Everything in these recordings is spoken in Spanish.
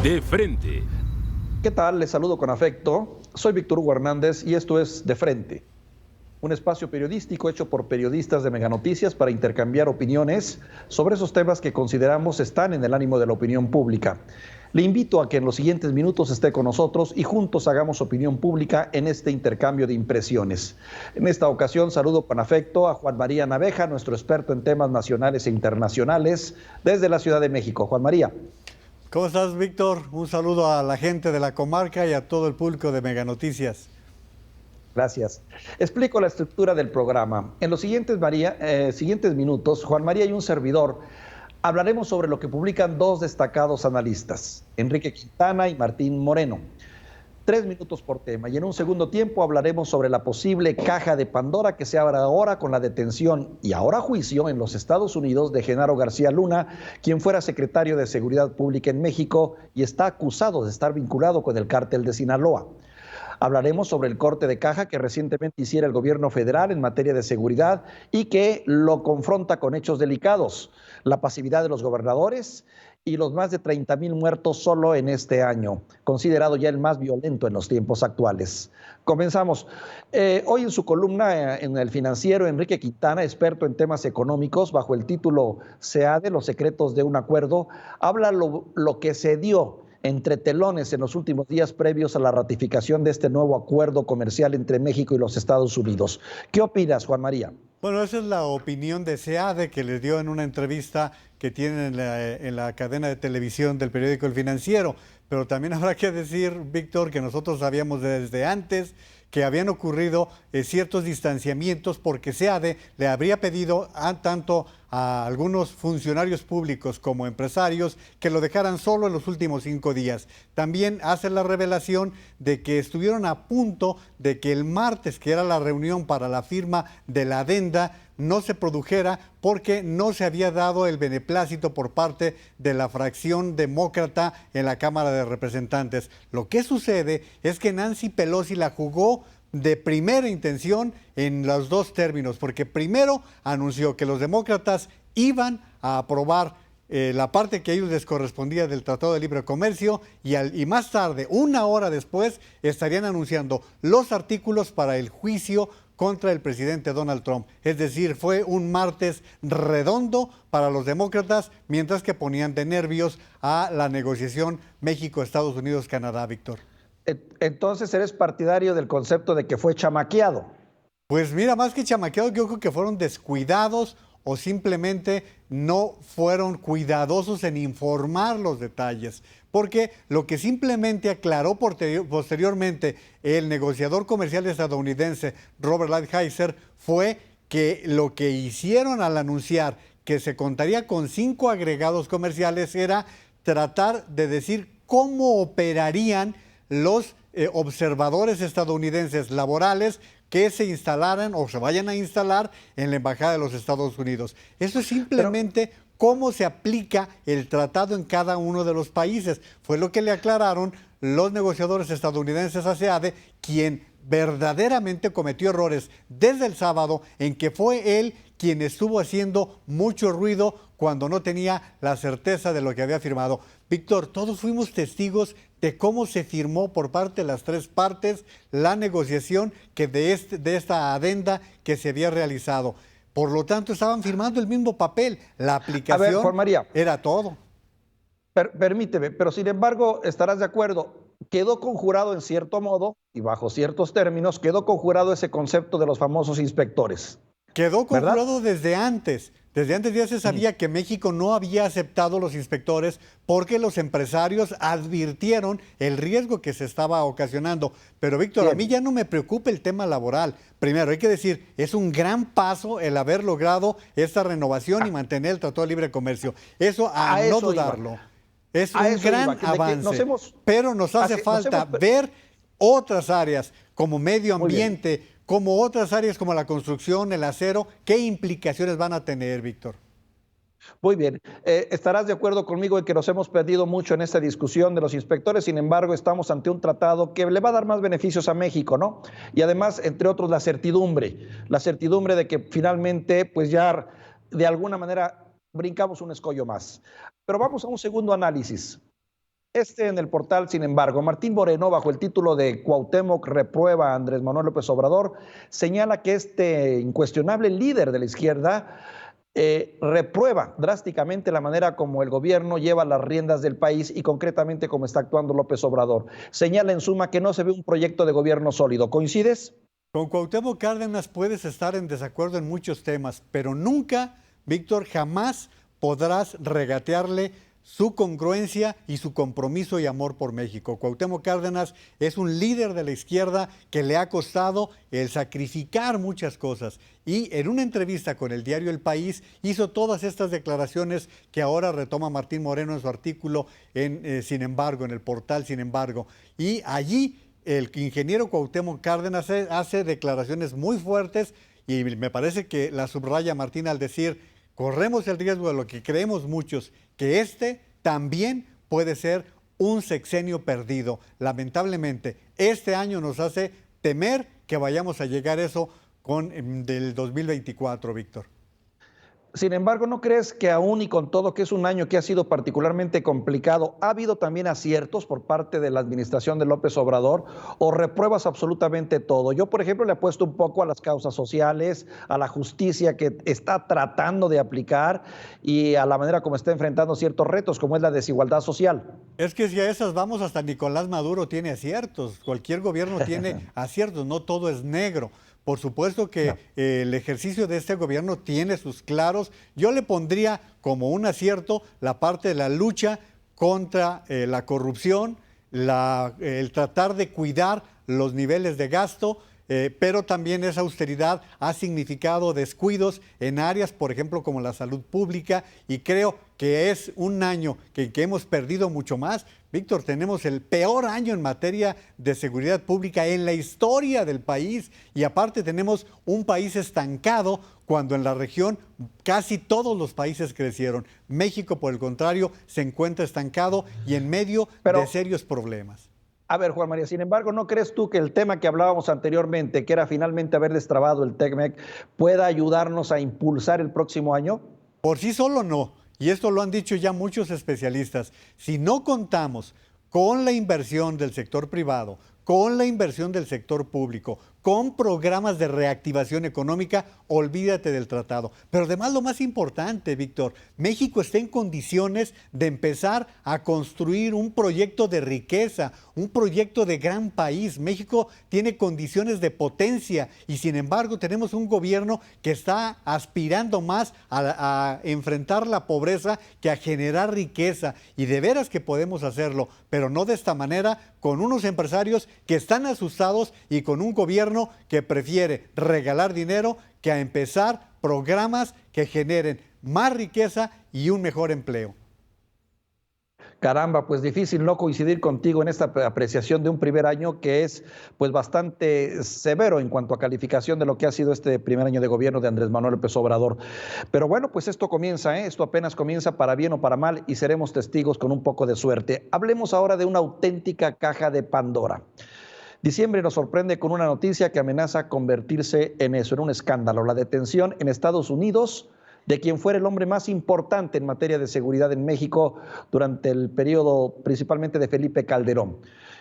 De frente. ¿Qué tal? Les saludo con afecto. Soy Víctor Hugo Hernández y esto es De Frente, un espacio periodístico hecho por periodistas de Meganoticias para intercambiar opiniones sobre esos temas que consideramos están en el ánimo de la opinión pública. Le invito a que en los siguientes minutos esté con nosotros y juntos hagamos opinión pública en este intercambio de impresiones. En esta ocasión saludo con afecto a Juan María Naveja, nuestro experto en temas nacionales e internacionales desde la Ciudad de México. Juan María. ¿Cómo estás, Víctor? Un saludo a la gente de la comarca y a todo el público de Meganoticias. Gracias. Explico la estructura del programa. En los siguientes minutos, Juan María y un servidor hablaremos sobre lo que publican dos destacados analistas, Enrique Quintana y Martín Moreno. 3 minutos por tema, y en un segundo tiempo hablaremos sobre la posible caja de Pandora que se abre ahora con la detención y ahora juicio en los Estados Unidos de Genaro García Luna, quien fuera secretario de Seguridad Pública en México y está acusado de estar vinculado con el cártel de Sinaloa. Hablaremos sobre el corte de caja que recientemente hiciera el gobierno federal en materia de seguridad y que lo confronta con hechos delicados, la pasividad de los gobernadores y los más de 30,000 muertos solo en este año, considerado ya el más violento en los tiempos actuales. Comenzamos. Hoy en su columna en El Financiero, Enrique Quintana, experto en temas económicos, bajo el título SEADE, los secretos de un acuerdo, habla lo que se dio entre telones en los últimos días previos a la ratificación de este nuevo acuerdo comercial entre México y los Estados Unidos. ¿Qué opinas, Juan María? Bueno, esa es la opinión de SEADE que les dio en una entrevista que tienen en la cadena de televisión del periódico El Financiero. Pero también habrá que decir, Víctor, que nosotros sabíamos desde antes que habían ocurrido ciertos distanciamientos porque SEADE le habría pedido tanto a algunos funcionarios públicos como empresarios que lo dejaran solo en los últimos 5 días. También hace la revelación de que estuvieron a punto de que el martes, que era la reunión para la firma de la adenda, no se produjera porque no se había dado el beneplácito por parte de la fracción demócrata en la Cámara de Representantes. Lo que sucede es que Nancy Pelosi la jugó de primera intención en los dos términos, porque primero anunció que los demócratas iban a aprobar la parte que a ellos les correspondía del Tratado de Libre Comercio y más tarde, 1 hora después, estarían anunciando los artículos para el juicio contra el presidente Donald Trump. Es decir, fue un martes redondo para los demócratas, mientras que ponían de nervios a la negociación México-Estados Unidos-Canadá, Víctor. Entonces eres partidario del concepto de que fue chamaqueado. Pues mira, más que chamaqueados, yo creo que fueron descuidados o simplemente no fueron cuidadosos en informar los detalles. Porque lo que simplemente aclaró posteriormente el negociador comercial estadounidense Robert Lighthizer fue que lo que hicieron al anunciar que se contaría con 5 agregados comerciales era tratar de decir cómo operarían los observadores estadounidenses laborales que se instalaran o se vayan a instalar en la Embajada de los Estados Unidos. Eso es simplemente cómo se aplica el tratado en cada uno de los países. Fue lo que le aclararon los negociadores estadounidenses a SEADE, quien verdaderamente cometió errores desde el sábado, en que fue él quien estuvo haciendo mucho ruido cuando no tenía la certeza de lo que había firmado. Víctor, todos fuimos testigos de cómo se firmó por parte de las 3 partes la negociación de esta adenda que se había realizado. Por lo tanto, estaban firmando el mismo papel. La aplicación, a ver, Juan María, era todo. Permíteme, pero sin embargo, estarás de acuerdo, quedó conjurado en cierto modo y bajo ciertos términos, quedó conjurado ese concepto de los famosos inspectores. Quedó conjurado, ¿verdad? desde antes. Desde antes ya se sabía que México no había aceptado los inspectores porque los empresarios advirtieron el riesgo que se estaba ocasionando. Pero, Víctor, Bien. a mí ya no me preocupa el tema laboral. Primero, hay que decir, es un gran paso el haber logrado esta renovación y mantener el Tratado de Libre Comercio. Eso a no dudarlo. Es un gran avance. Pero nos hace falta ver otras áreas como medio ambiente, como otras áreas como la construcción, el acero. ¿Qué implicaciones van a tener, Víctor? Muy bien. Estarás de acuerdo conmigo en que nos hemos perdido mucho en esta discusión de los inspectores. Sin embargo, estamos ante un tratado que le va a dar más beneficios a México, ¿no? Y además, entre otros, la certidumbre de que finalmente, pues ya de alguna manera brincamos un escollo más. Pero vamos a un segundo análisis. En el portal, sin embargo, Martín Moreno, bajo el título de Cuauhtémoc reprueba a Andrés Manuel López Obrador, señala que este incuestionable líder de la izquierda reprueba drásticamente la manera como el gobierno lleva las riendas del país y concretamente cómo está actuando López Obrador. Señala en suma que no se ve un proyecto de gobierno sólido. ¿Coincides? Con Cuauhtémoc Cárdenas puedes estar en desacuerdo en muchos temas, pero nunca, Víctor, jamás podrás regatearle su congruencia y su compromiso y amor por México. Cuauhtémoc Cárdenas es un líder de la izquierda que le ha costado el sacrificar muchas cosas y en una entrevista con el diario El País hizo todas estas declaraciones que ahora retoma Martín Moreno en su artículo en Sin embargo, en el portal Sin embargo. Y allí el ingeniero Cuauhtémoc Cárdenas hace declaraciones muy fuertes y me parece que la subraya Martín al decir: corremos el riesgo de lo que creemos muchos, que este también puede ser un sexenio perdido. Lamentablemente, este año nos hace temer que vayamos a llegar a eso del 2024, Víctor. Sin embargo, ¿no crees que aún y con todo que es un año que ha sido particularmente complicado, ha habido también aciertos por parte de la administración de López Obrador o repruebas absolutamente todo? Yo, por ejemplo, le apuesto un poco a las causas sociales, a la justicia que está tratando de aplicar y a la manera como está enfrentando ciertos retos, como es la desigualdad social. Es que si a esas vamos, hasta Nicolás Maduro tiene aciertos, cualquier gobierno tiene aciertos, no todo es negro. Por supuesto que el ejercicio de este gobierno tiene sus claros. Yo le pondría como un acierto la parte de la lucha contra la corrupción, el tratar de cuidar los niveles de gasto, pero también esa austeridad ha significado descuidos en áreas, por ejemplo, como la salud pública, y creo que es un año que hemos perdido mucho más. Víctor, tenemos el peor año en materia de seguridad pública en la historia del país y aparte tenemos un país estancado cuando en la región casi todos los países crecieron. México, por el contrario, se encuentra estancado y en medio de serios problemas. A ver, Juan María, sin embargo, ¿no crees tú que el tema que hablábamos anteriormente, que era finalmente haber destrabado el TECMEC, pueda ayudarnos a impulsar el próximo año? Por sí solo no, y esto lo han dicho ya muchos especialistas. Si no contamos con la inversión del sector privado, con la inversión del sector público, con programas de reactivación económica, olvídate del tratado. Pero además lo más importante, Víctor, México está en condiciones de empezar a construir un proyecto de riqueza, un proyecto de gran país. México tiene condiciones de potencia y sin embargo tenemos un gobierno que está aspirando más a enfrentar la pobreza que a generar riqueza. Y de veras que podemos hacerlo, pero no de esta manera, con unos empresarios que están asustados y con un gobierno que prefiere regalar dinero que a empezar programas que generen más riqueza y un mejor empleo. Caramba, pues difícil no coincidir contigo en esta apreciación de un primer año que es pues bastante severo en cuanto a calificación de lo que ha sido este primer año de gobierno de Andrés Manuel López Obrador. Pero bueno, pues esto comienza, esto apenas comienza para bien o para mal y seremos testigos con un poco de suerte. Hablemos ahora de una auténtica caja de Pandora. Diciembre nos sorprende con una noticia que amenaza convertirse en eso, en un escándalo, la detención en Estados Unidos de quien fuera el hombre más importante en materia de seguridad en México durante el periodo principalmente de Felipe Calderón.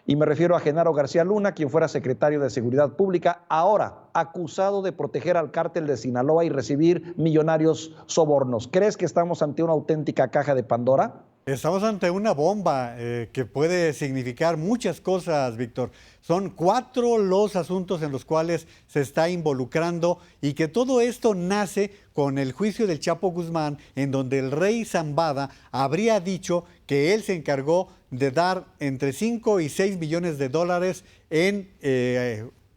Y me refiero a Genaro García Luna, quien fuera secretario de Seguridad Pública, ahora acusado de proteger al cártel de Sinaloa y recibir millonarios sobornos. ¿Crees que estamos ante una auténtica caja de Pandora? Estamos ante una bomba que puede significar muchas cosas, Víctor. Son 4 los asuntos en los cuales se está involucrando y que todo esto nace con el juicio del Chapo Guzmán, en donde el rey Zambada habría dicho que él se encargó de dar entre 5 y 6 millones de dólares en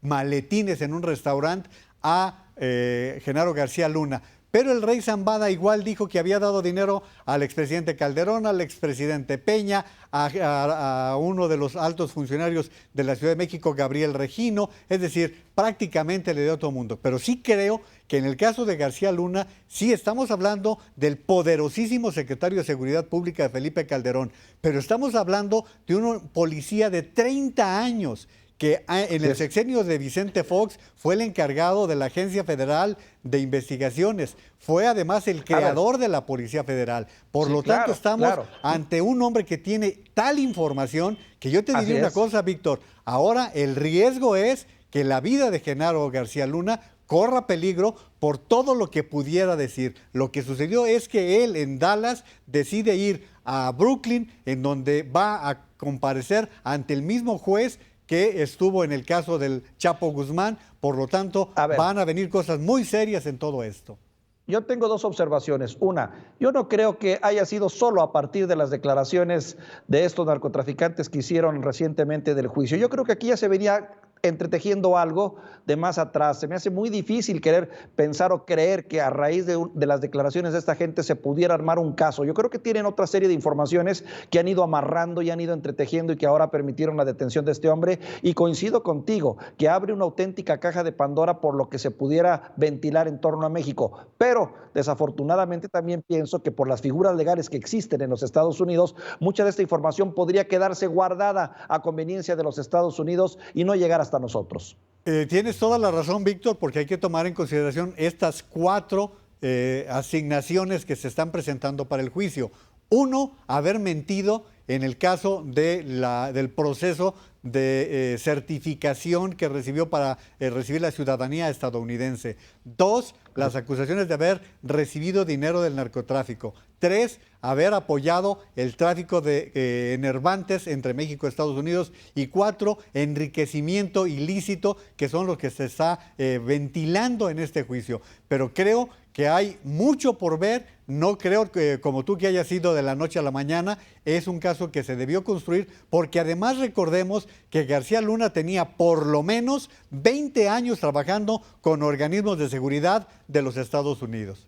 maletines en un restaurante a Genaro García Luna. Pero el rey Zambada igual dijo que había dado dinero al expresidente Calderón, al expresidente Peña, a uno de los altos funcionarios de la Ciudad de México, Gabriel Regino, es decir, prácticamente le dio a todo el mundo. Pero sí creo que en el caso de García Luna, sí estamos hablando del poderosísimo secretario de Seguridad Pública de Felipe Calderón, pero estamos hablando de un policía de 30 años que en el sexenio de Vicente Fox fue el encargado de la Agencia Federal de Investigaciones, fue además el creador de la Policía Federal. Por lo tanto, estamos ante un hombre que tiene tal información que yo te diría una cosa, Víctor, ahora el riesgo es que la vida de Genaro García Luna corra peligro por todo lo que pudiera decir. Lo que sucedió es que él en Dallas decide ir a Brooklyn, en donde va a comparecer ante el mismo juez que estuvo en el caso del Chapo Guzmán. Por lo tanto, van a venir cosas muy serias en todo esto. Yo tengo dos observaciones. Una, yo no creo que haya sido solo a partir de las declaraciones de estos narcotraficantes que hicieron recientemente del juicio. Yo creo que aquí ya se venía entretejiendo algo de más atrás. Se me hace muy difícil querer pensar o creer que a raíz de las declaraciones de esta gente se pudiera armar un caso. Yo creo que tienen otra serie de informaciones que han ido amarrando y han ido entretejiendo y que ahora permitieron la detención de este hombre. Y coincido contigo, que abre una auténtica caja de Pandora por lo que se pudiera ventilar en torno a México. Pero desafortunadamente también pienso que por las figuras legales que existen en los Estados Unidos, mucha de esta información podría quedarse guardada a conveniencia de los Estados Unidos y no llegar hasta nosotros. Tienes toda la razón, Víctor, porque hay que tomar en consideración estas 4 asignaciones que se están presentando para el juicio. Uno, haber mentido en el caso del proceso de certificación que recibió para recibir la ciudadanía estadounidense. 2, las acusaciones de haber recibido dinero del narcotráfico. 3, haber apoyado el tráfico de enervantes entre México y Estados Unidos. Y 4, enriquecimiento ilícito, que son los que se está ventilando en este juicio. Pero creo que hay mucho por ver. No creo que, como tú, que haya sido de la noche a la mañana. Es un caso que se debió construir, porque además recordemos que García Luna tenía por lo menos 20 años trabajando con organismos de seguridad de los Estados Unidos.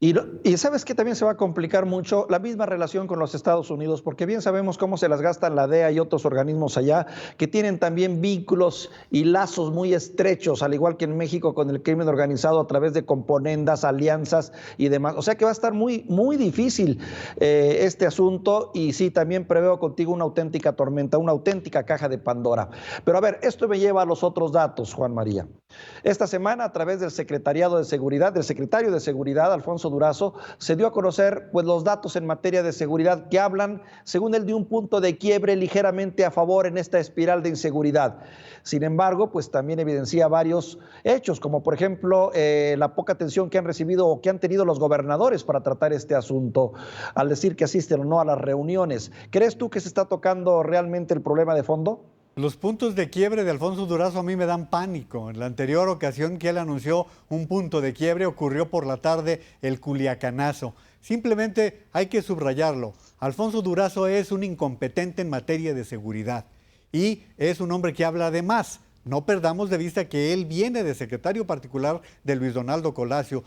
Y sabes que también se va a complicar mucho la misma relación con los Estados Unidos, porque bien sabemos cómo se las gastan la DEA y otros organismos allá, que tienen también vínculos y lazos muy estrechos, al igual que en México, con el crimen organizado a través de componendas, alianzas y demás. O sea que va a estar muy, muy difícil este asunto, y sí, también preveo contigo una auténtica tormenta, una auténtica caja de Pandora. Pero a ver, esto me lleva a los otros datos, Juan María. Esta semana, a través del Secretariado de Seguridad, del Secretario de Seguridad, Alfonso Durazo, se dio a conocer los datos en materia de seguridad que hablan, según él, de un punto de quiebre ligeramente a favor en esta espiral de inseguridad. Sin embargo, pues también evidencia varios hechos, como por ejemplo la poca atención que han recibido o que han tenido los gobernadores para tratar este asunto, al decir que asisten o no a las reuniones. ¿Crees tú que se está tocando realmente el problema de fondo? Los puntos de quiebre de Alfonso Durazo a mí me dan pánico. En la anterior ocasión que él anunció un punto de quiebre, ocurrió por la tarde el Culiacanazo. Simplemente hay que subrayarlo. Alfonso Durazo es un incompetente en materia de seguridad y es un hombre que habla de más. No perdamos de vista que él viene de secretario particular de Luis Donaldo Colosio,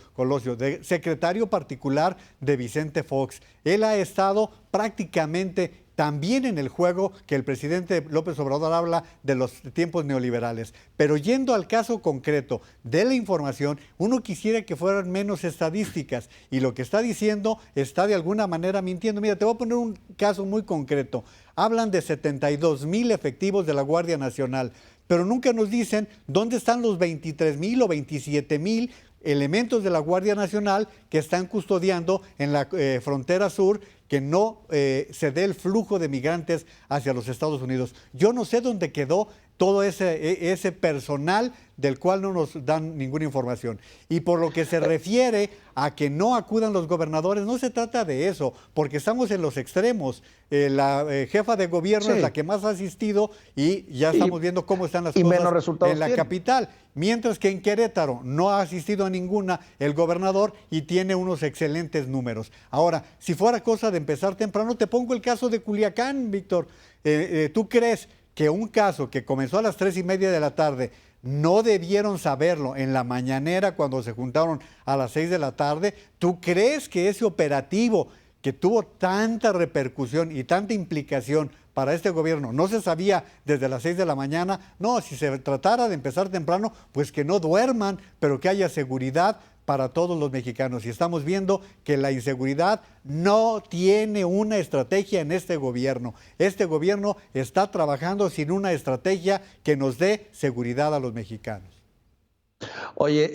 de secretario particular de Vicente Fox. Él ha estado prácticamente también en el juego que el presidente López Obrador habla de los tiempos neoliberales. Pero yendo al caso concreto de la información, uno quisiera que fueran menos estadísticas, y lo que está diciendo está de alguna manera mintiendo. Mira, te voy a poner un caso muy concreto. Hablan de 72,000 efectivos de la Guardia Nacional, pero nunca nos dicen dónde están los 23,000 o 27,000 elementos de la Guardia Nacional que están custodiando en la frontera sur, que no se dé el flujo de migrantes hacia los Estados Unidos. Yo no sé dónde quedó todo ese personal del cual no nos dan ninguna información. Y por lo que se refiere a que no acudan los gobernadores, no se trata de eso, porque estamos en los extremos. La jefa de gobierno es la que más ha asistido, y ya estamos viendo cómo están las cosas en la capital. Mientras que en Querétaro no ha asistido a ninguna el gobernador y tiene unos excelentes números. Ahora, si fuera cosa de empezar temprano, te pongo el caso de Culiacán, Víctor. ¿Tú crees que un caso que comenzó a las 3:30 de la tarde no debieron saberlo en la mañanera cuando se juntaron a las 6 de la tarde? ¿Tú crees que ese operativo, que tuvo tanta repercusión y tanta implicación para este gobierno, no se sabía desde las 6 de la mañana? No, si se tratara de empezar temprano, pues que no duerman, pero que haya seguridad para todos los mexicanos. Y estamos viendo que la inseguridad no tiene una estrategia en este gobierno. Este gobierno está trabajando sin una estrategia que nos dé seguridad a los mexicanos. Oye,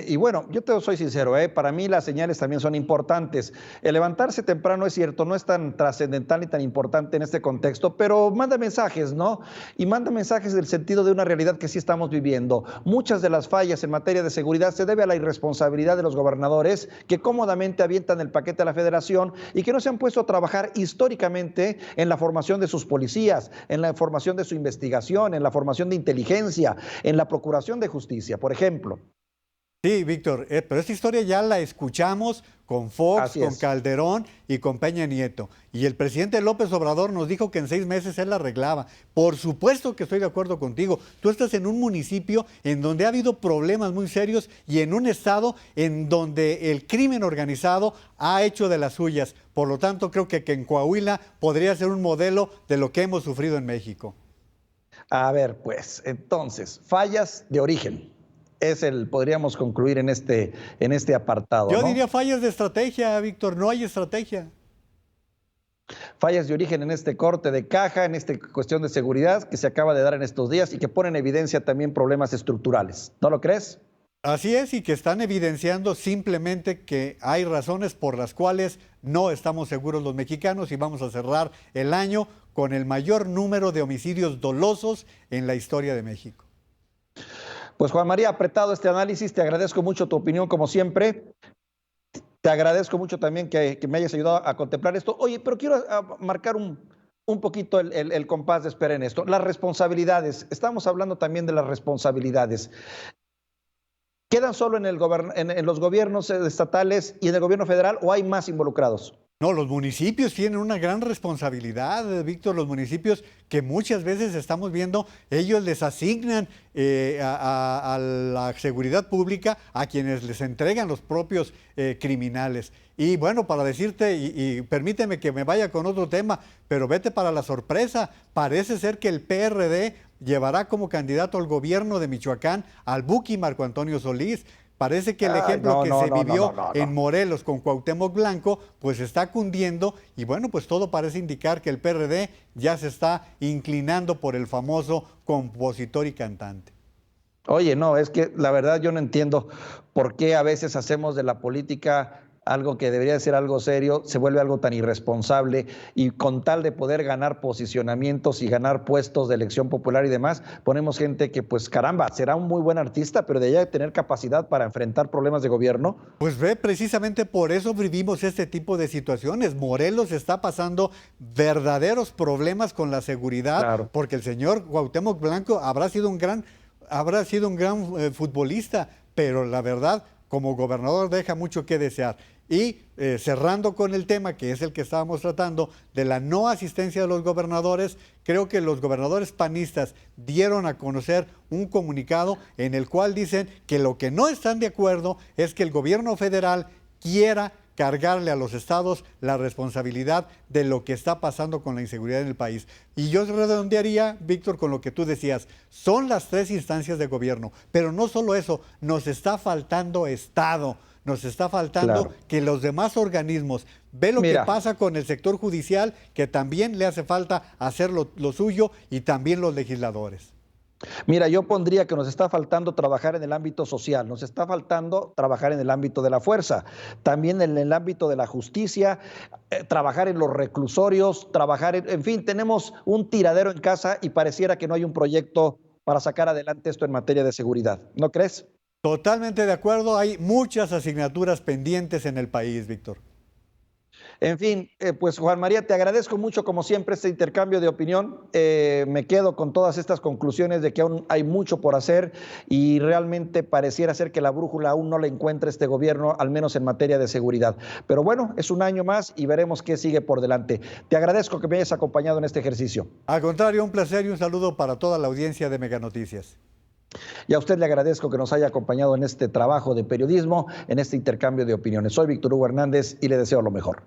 y bueno, yo te soy sincero, para mí las señales también son importantes. El levantarse temprano es cierto, no es tan trascendental ni tan importante en este contexto, pero manda mensajes, ¿no? Y manda mensajes del sentido de una realidad que sí estamos viviendo. Muchas de las fallas en materia de seguridad se debe a la irresponsabilidad de los gobernadores que cómodamente avientan el paquete a la federación y que no se han puesto a trabajar históricamente en la formación de sus policías, en la formación de su investigación, en la formación de inteligencia, en la procuración de justicia, por ejemplo. Sí, Víctor, pero esta historia ya la escuchamos con Fox, con Calderón y con Peña Nieto. Y el presidente López Obrador nos dijo que en 6 meses él la arreglaba. Por supuesto que estoy de acuerdo contigo. Tú estás en un municipio en donde ha habido problemas muy serios y en un estado en donde el crimen organizado ha hecho de las suyas. Por lo tanto, creo que en Coahuila podría ser un modelo de lo que hemos sufrido en México. A ver, pues, entonces, fallas de origen. Podríamos concluir en este apartado. Yo diría fallas de estrategia, Víctor, no hay estrategia. Fallas de origen en este corte de caja, en esta cuestión de seguridad que se acaba de dar en estos días y que pone en evidencia también problemas estructurales. ¿No lo crees? Así es, y que están evidenciando simplemente que hay razones por las cuales no estamos seguros los mexicanos y vamos a cerrar el año con el mayor número de homicidios dolosos en la historia de México. Pues Juan María, apretado este análisis, te agradezco mucho tu opinión como siempre. Te agradezco mucho también que me hayas ayudado a contemplar esto. Oye, pero quiero marcar un poquito el compás de espera en esto. Las responsabilidades, estamos hablando también de las responsabilidades. ¿Quedan solo en los gobiernos estatales y en el gobierno federal o hay más involucrados? No, los municipios tienen una gran responsabilidad, Víctor, los municipios que muchas veces estamos viendo, ellos les asignan a la seguridad pública a quienes les entregan los propios criminales. Y bueno, para decirte, y permíteme que me vaya con otro tema, pero vete para la sorpresa, parece ser que el PRD llevará como candidato al gobierno de Michoacán al Buki Marco Antonio Solís. Parece que el ejemplo que se vivió en Morelos con Cuauhtémoc Blanco, pues está cundiendo y bueno, pues todo parece indicar que el PRD ya se está inclinando por el famoso compositor y cantante. Oye, no, es que la verdad yo no entiendo por qué a veces hacemos de la política algo que debería ser algo serio, se vuelve algo tan irresponsable y con tal de poder ganar posicionamientos y ganar puestos de elección popular y demás, ponemos gente que pues caramba, será un muy buen artista, pero de allá de tener capacidad para enfrentar problemas de gobierno. Pues ve, precisamente por eso vivimos este tipo de situaciones. Morelos está pasando verdaderos problemas con la seguridad, claro, porque el señor Cuauhtémoc Blanco habrá sido un gran futbolista, pero la verdad, como gobernador deja mucho que desear. Y cerrando con el tema, que es el que estábamos tratando, de la no asistencia de los gobernadores, creo que los gobernadores panistas dieron a conocer un comunicado en el cual dicen que lo que no están de acuerdo es que el gobierno federal quiera cargarle a los estados la responsabilidad de lo que está pasando con la inseguridad en el país. Y yo redondearía, Víctor, con lo que tú decías, son las 3 instancias de gobierno, pero no solo eso, nos está faltando Estado, nos está faltando que los demás organismos, ve lo que pasa con el sector judicial, que también le hace falta hacer lo suyo, y también los legisladores. Mira, yo pondría que nos está faltando trabajar en el ámbito social, nos está faltando trabajar en el ámbito de la fuerza, también en el ámbito de la justicia, trabajar en los reclusorios, trabajar en fin, tenemos un tiradero en casa y pareciera que no hay un proyecto para sacar adelante esto en materia de seguridad, ¿no crees? Totalmente de acuerdo, hay muchas asignaturas pendientes en el país, Víctor. En fin, pues Juan María, te agradezco mucho como siempre este intercambio de opinión. Me quedo con todas estas conclusiones de que aún hay mucho por hacer y realmente pareciera ser que la brújula aún no la encuentra este gobierno, al menos en materia de seguridad. Pero bueno, es un año más y veremos qué sigue por delante. Te agradezco que me hayas acompañado en este ejercicio. Al contrario, un placer y un saludo para toda la audiencia de Mega Noticias. Y a usted le agradezco que nos haya acompañado en este trabajo de periodismo, en este intercambio de opiniones. Soy Víctor Hugo Hernández y le deseo lo mejor.